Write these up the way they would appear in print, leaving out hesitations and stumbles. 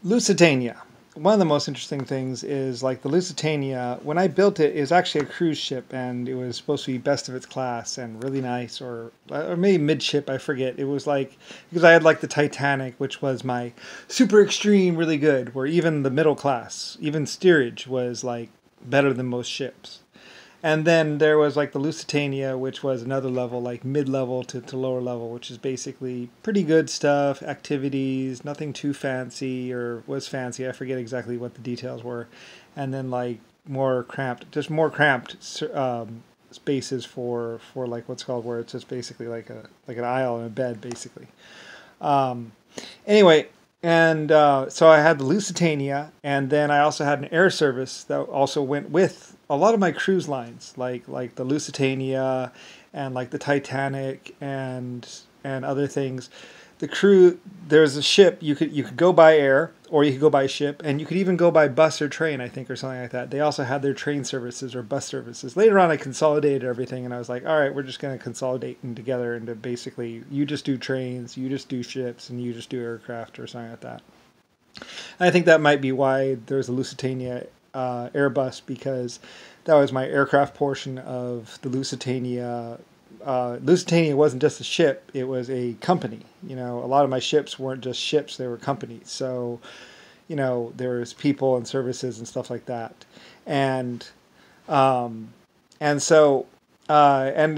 Lusitania. One of the most interesting things is like the Lusitania. When I built it, it was actually a cruise ship, and it was supposed to be best of its class and really nice, or maybe midship. I forget. It was like because I had like the Titanic, which was my super extreme, really good. Where even the middle class, even steerage, was like better than most ships. And then there was like the Lusitania, which was another level, like mid-level to lower level, which is basically pretty good stuff, activities, nothing too fancy or was fancy. I forget exactly what the details were. And then like more cramped, just more cramped spaces for like what's called where it's just basically like an aisle and a bed basically. Um, anyway, and so I had the Lusitania, and then I also had an air service that also went with a lot of my cruise lines, like the Lusitania, and like the Titanic, and other things. The crew, there's a ship you could go by air or you could go by ship, and you could even go by bus or train, I think, or something like that. They also had their train services or bus services. Later on, I consolidated everything, and I was like, all right, we're just going to consolidate them together into basically you just do trains, you just do ships, and you just do aircraft or something like that. And I think that might be why there's a Lusitania Airbus, because that was my aircraft portion of the Lusitania. Lusitania wasn't just a ship; it was a company. You know, a lot of my ships weren't just ships; they were companies. So, you know, there was people and services and stuff like that, and um, and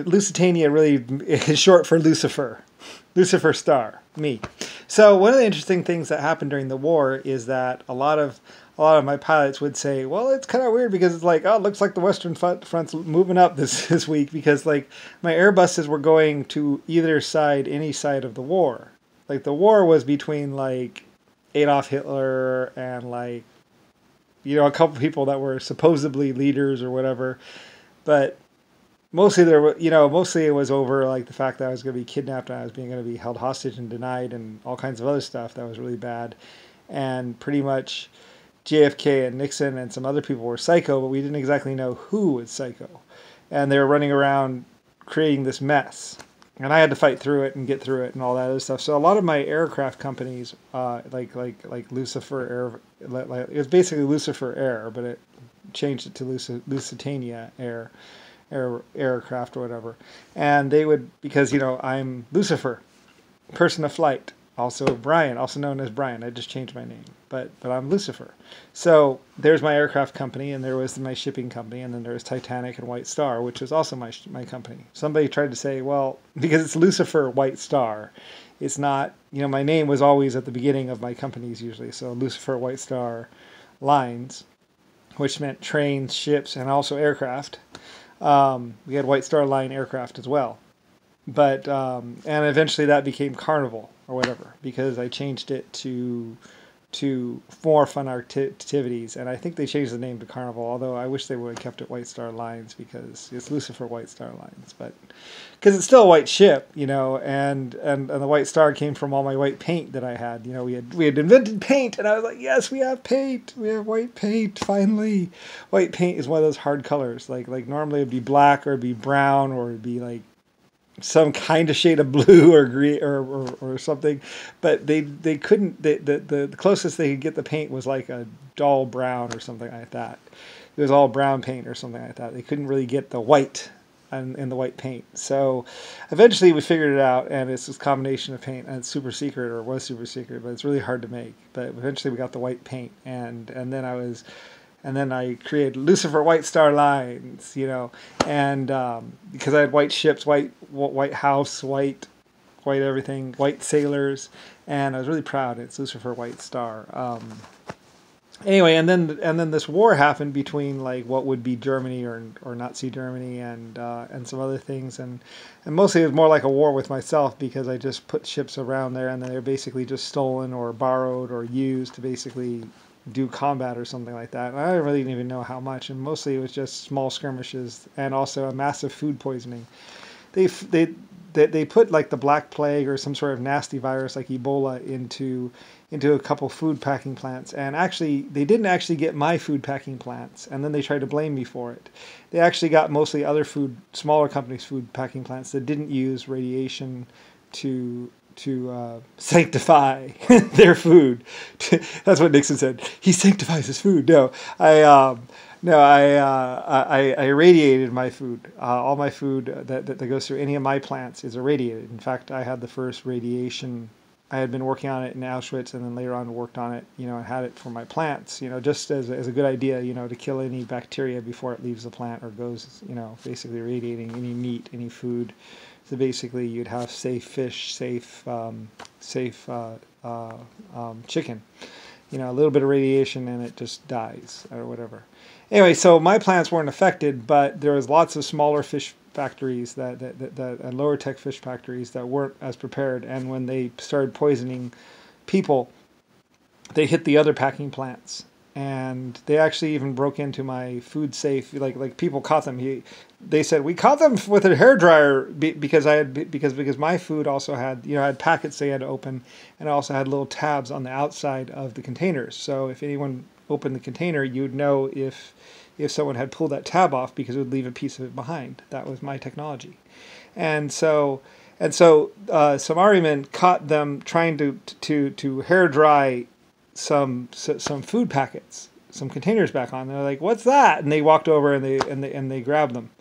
Lusitania really is short for Lucifer, Lucifer Star, me. So one of the interesting things that happened during the war is that a lot of my pilots would say, well, it's kind of weird because it's like, oh, it looks like the Western Front's moving up this week, because like my Airbuses were going to either side, any side of the war. Like the war was between like Adolf Hitler and like, you know, a couple people that were supposedly leaders or whatever. But mostly there were, you know, mostly it was over like the fact that I was going to be kidnapped and I was being going to be held hostage and denied and all kinds of other stuff that was really bad. And pretty much JFK and Nixon and some other people were psycho, but we didn't exactly know who was psycho. And they were running around creating this mess. And I had to fight through it and get through it and all that other stuff. So a lot of my aircraft companies, like Lucifer Air, it was basically Lucifer Air, but it changed it to Lusitania Aircraft or whatever. And they would, because, you know, I'm Lucifer, person of flight. Also Brian, also known as Brian. I just changed my name, but I'm Lucifer. So there's my aircraft company, and there was my shipping company, and then there was Titanic and White Star, which was also my company. Somebody tried to say, well, because it's Lucifer White Star, it's not, you know, my name was always at the beginning of my companies usually. So Lucifer White Star Lines, which meant trains, ships, and also aircraft. We had White Star Line aircraft as well. But and eventually that became Carnival or whatever, because I changed it to more fun activities, and I think they changed the name to Carnival. Although I wish they would have kept it White Star Lines, because it's Lucifer White Star Lines, but because it's still a white ship, you know, and the White Star came from all my white paint that I had. You know, we had invented paint, and I was like, yes, we have paint, we have white paint finally. White paint is one of those hard colors. Like normally it'd be black or it'd be brown or it'd be like some kind of shade of blue or green or something, but they couldn't. The closest they could get the paint was like a dull brown or something like that. It was all brown paint or something like that. They couldn't really get the white in the white paint. So eventually we figured it out, and it's this combination of paint, and it's super secret, or was super secret, but it's really hard to make. But eventually we got the white paint, and then I created Lucifer White Star Lines, you know, and because I had white ships, white house, white everything, white sailors, and I was really proud. It's Lucifer White Star. Anyway, and then this war happened between like what would be Germany or Nazi Germany and some other things, and mostly it was more like a war with myself, because I just put ships around there, and then they're basically just stolen or borrowed or used to basically do combat or something like that. And I really didn't even know how much, and mostly it was just small skirmishes and also a massive food poisoning. They put like the Black Plague or some sort of nasty virus like Ebola into a couple food packing plants, and actually they didn't actually get my food packing plants, and then they tried to blame me for it. They actually got mostly other smaller companies' food packing plants that didn't use radiation to sanctify their food. That's what Nixon said. He sanctifies his food. No, I irradiated my food. All my food that goes through any of my plants is irradiated. In fact, I had the first radiation. I had been working on it in Auschwitz, and then later on worked on it, and had it for my plants, just as a good idea, to kill any bacteria before it leaves the plant or goes, basically irradiating any meat, any food. So basically, you'd have safe fish, safe chicken. A little bit of radiation and it just dies or whatever. Anyway, so my plants weren't affected, but there was lots of smaller fish factories and lower tech fish factories that weren't as prepared. And when they started poisoning people, they hit the other packing plants. And they actually even broke into my food safe. Like people caught them. They said we caught them with a hairdryer because my food also had had packets they had to open, and it also had little tabs on the outside of the containers. So if anyone opened the container, you'd know if someone had pulled that tab off because it would leave a piece of it behind. That was my technology, and so some army men caught them trying to hair dry some food packets, some containers back on. They're like, "What's that?" And they walked over and they grabbed them,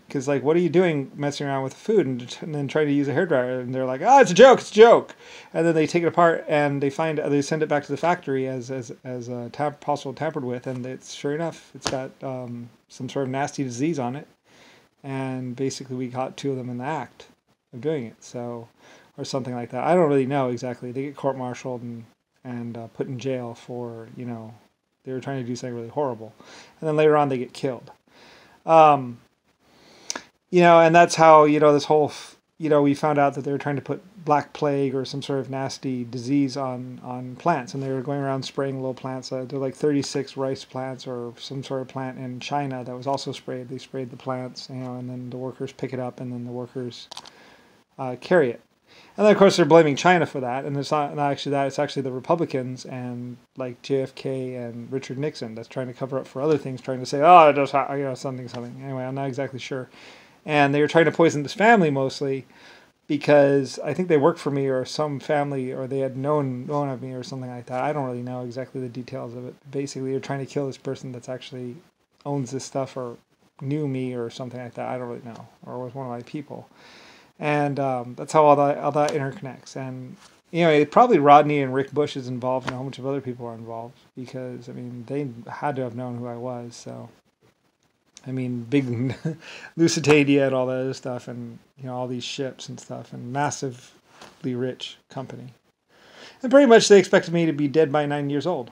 because like, what are you doing messing around with the food and then trying to use a hairdryer? And they're like, "Oh, it's a joke." And then they take it apart and they send it back to the factory as possible tampered with, and it's sure enough, it's got some sort of nasty disease on it. And basically, we caught 2 of them in the act of doing it, or something like that. I don't really know exactly. They get court-martialed and put in jail for, they were trying to do something really horrible. And then later on they get killed. And that's how, this whole, we found out that they were trying to put black plague or some sort of nasty disease on plants. And they were going around spraying little plants. They're like 36 rice plants or some sort of plant in China that was also sprayed. They sprayed the plants, and then the workers pick it up, and then the workers carry it. And then, of course, they're blaming China for that, and it's not actually that. It's actually the Republicans and like JFK and Richard Nixon that's trying to cover up for other things, trying to say, oh, it does, something. Anyway, I'm not exactly sure. And they were trying to poison this family mostly because I think they worked for me or some family, or they had known of me or something like that. I don't really know exactly the details of it. Basically, they're trying to kill this person that's actually owns this stuff or knew me or something like that. I don't really know, or was one of my people. And that's how all that interconnects. And probably Rodney and Rick Bush is involved, and a whole bunch of other people are involved, because they had to have known who I was. So big Lusitania and all that other stuff, and all these ships and stuff, and massively rich company. And pretty much they expected me to be dead by 9 years old,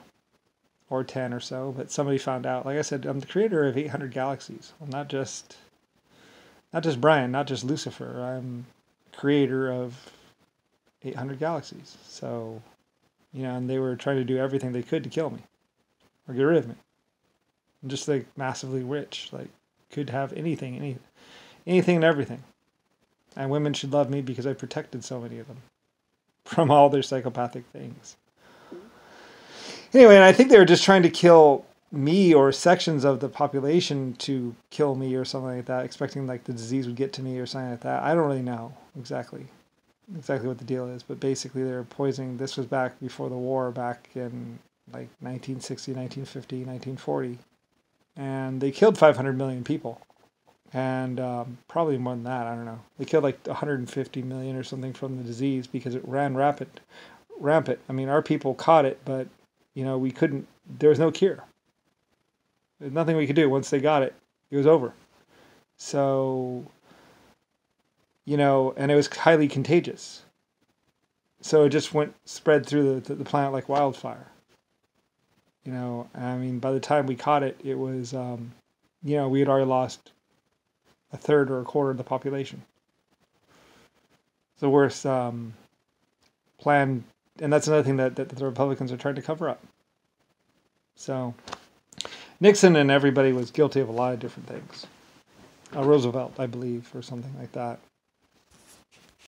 or 10 or so. But somebody found out. Like I said, I'm the creator of 800 galaxies. I'm not just Brian, not just Lucifer. I'm creator of 800 galaxies. So, and they were trying to do everything they could to kill me or get rid of me. I'm just like massively rich, like could have anything and everything. And women should love me because I protected so many of them from all their psychopathic things. Anyway, and I think they were just trying to kill me or sections of the population to kill me or something like that, expecting like the disease would get to me or something like that. I don't really know exactly what the deal is, but basically they were poisoning. This was back before the war, back in like 1960, 1950, 1940. And they killed 500 million people. And probably more than that, I don't know. They killed like 150 million or something from the disease because it ran rampant. Our people caught it, but, we couldn't, there was no cure. There's nothing we could do. Once they got it, it was over. So, and it was highly contagious. So it just spread through the planet like wildfire. By the time we caught it, it was, we had already lost a third or a quarter of the population. It's the worst plan, and that's another thing that the Republicans are trying to cover up. So Nixon and everybody was guilty of a lot of different things. Roosevelt, I believe, or something like that.